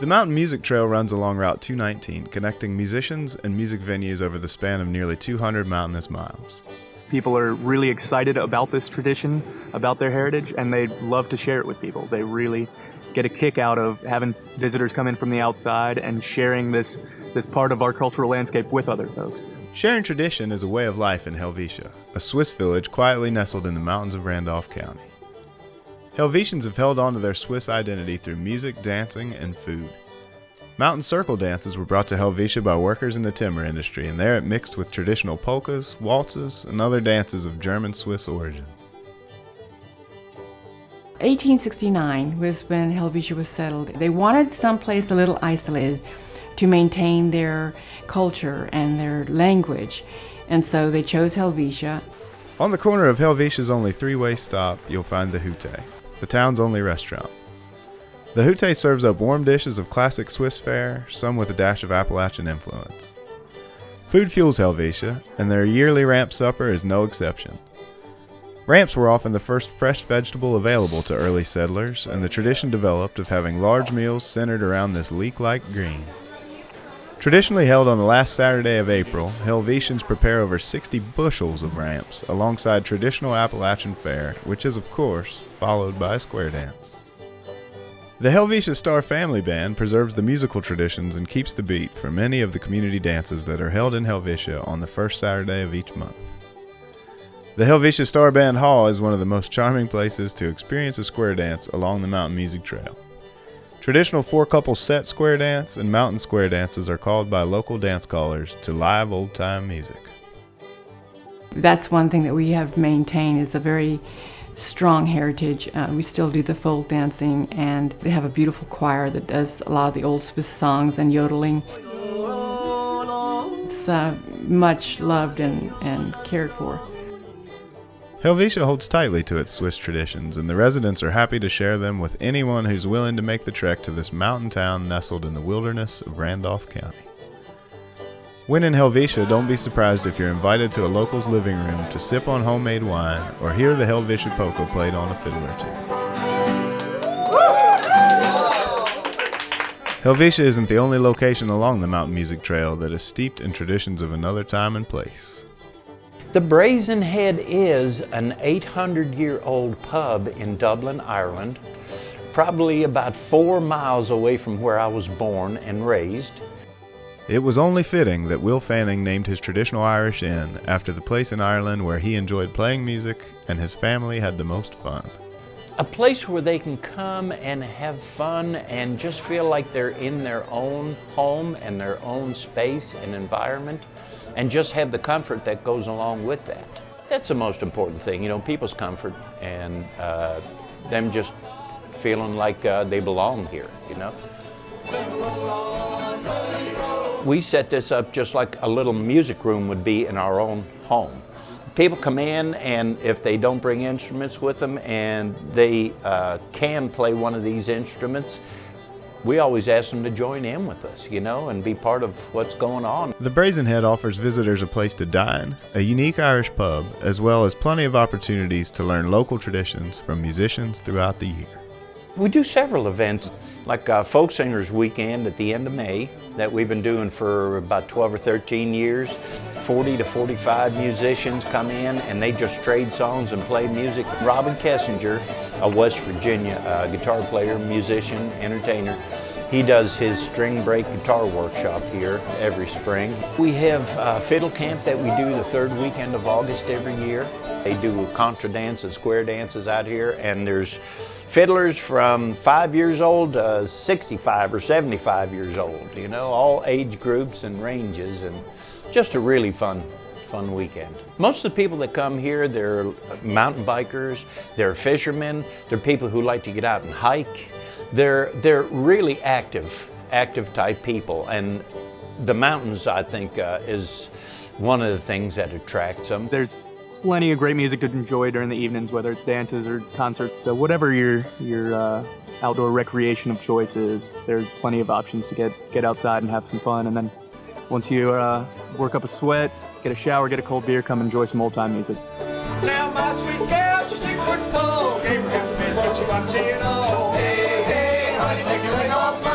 The Mountain Music Trail runs along Route 219, connecting musicians and music venues over the span of nearly 200 mountainous miles. People are really excited about this tradition, about their heritage, and they love to share it with people. They really get a kick out of having visitors come in from the outside and sharing this part of our cultural landscape with other folks. Sharing tradition is a way of life in Helvetia, a Swiss village quietly nestled in the mountains of Randolph County. Helvetians have held on to their Swiss identity through music, dancing, and food. Mountain circle dances were brought to Helvetia by workers in the timber industry, and there it mixed with traditional polkas, waltzes, and other dances of German-Swiss origin. 1869 was when Helvetia was settled. They wanted someplace a little isolated to maintain their culture and their language, and so they chose Helvetia. On the corner of Helvetia's only three-way stop, you'll find the Hute, the town's only restaurant. The Hute serves up warm dishes of classic Swiss fare, some with a dash of Appalachian influence. Food fuels Helvetia, and their yearly ramp supper is no exception. Ramps were often the first fresh vegetable available to early settlers, and the tradition developed of having large meals centered around this leek-like green. Traditionally held on the last Saturday of April, Helvetians prepare over 60 bushels of ramps alongside traditional Appalachian fare, which is, of course, followed by a square dance. The Helvetia Star Family Band preserves the musical traditions and keeps the beat for many of the community dances that are held in Helvetia on the first Saturday of each month. The Helvetia Star Band Hall is one of the most charming places to experience a square dance along the Mountain Music Trail. Traditional four-couple set square dance and mountain square dances are called by local dance callers to live old-time music. That's one thing that we have maintained is a very strong heritage. We still do the folk dancing, and they have a beautiful choir that does a lot of the old Swiss songs and yodeling. It's much loved and cared for. Helvetia holds tightly to its Swiss traditions, and the residents are happy to share them with anyone who's willing to make the trek to this mountain town nestled in the wilderness of Randolph County. When in Helvetia, don't be surprised if you're invited to a local's living room to sip on homemade wine or hear the Helvetia polka played on a fiddle or two. Helvetia isn't the only location along the Mountain Music Trail that is steeped in traditions of another time and place. The Brazen Head is an 800-year-old pub in Dublin, Ireland, probably about 4 miles away from where I was born and raised. It was only fitting that Will Fanning named his traditional Irish inn after the place in Ireland where he enjoyed playing music and his family had the most fun. A place where they can come and have fun and just feel like they're in their own home and their own space and environment, and just have the comfort that goes along with that. That's the most important thing, you know, people's comfort and them just feeling like they belong here, you know. We set this up just like a little music room would be in our own home. People come in, and if they don't bring instruments with them and they can play one of these instruments, we always ask them to join in with us, you know, and be part of what's going on. The Brazen Head offers visitors a place to dine, a unique Irish pub, as well as plenty of opportunities to learn local traditions from musicians throughout the year. We do several events, like Folk Singers Weekend at the end of May that we've been doing for about 12 or 13 years. 40 to 45 musicians come in and they just trade songs and play music. Robin Kessinger, a West Virginia guitar player, musician, entertainer, he does his string break guitar workshop here every spring. We have Fiddle Camp that we do the third weekend of August every year. They do contra dance and square dances out here, and there's fiddlers from 5 years old to 65 or 75 years old, you know, all age groups and ranges, and just a really fun weekend. Most of the people that come here, they're mountain bikers, they're fishermen, they're people who like to get out and hike. They're really active type people, and the mountains, I think, is one of the things that attracts them. There's plenty of great music to enjoy during the evenings, whether it's dances or concerts. So whatever your outdoor recreation of choice is, there's plenty of options to get outside and have some fun. And then once you work up a sweat, get a shower, get a cold beer, come enjoy some old-time music. Now my sweet girl, she's 6 foot tall. Abraham, man, what you want, say it all. Hey, hey, honey, take your leg off my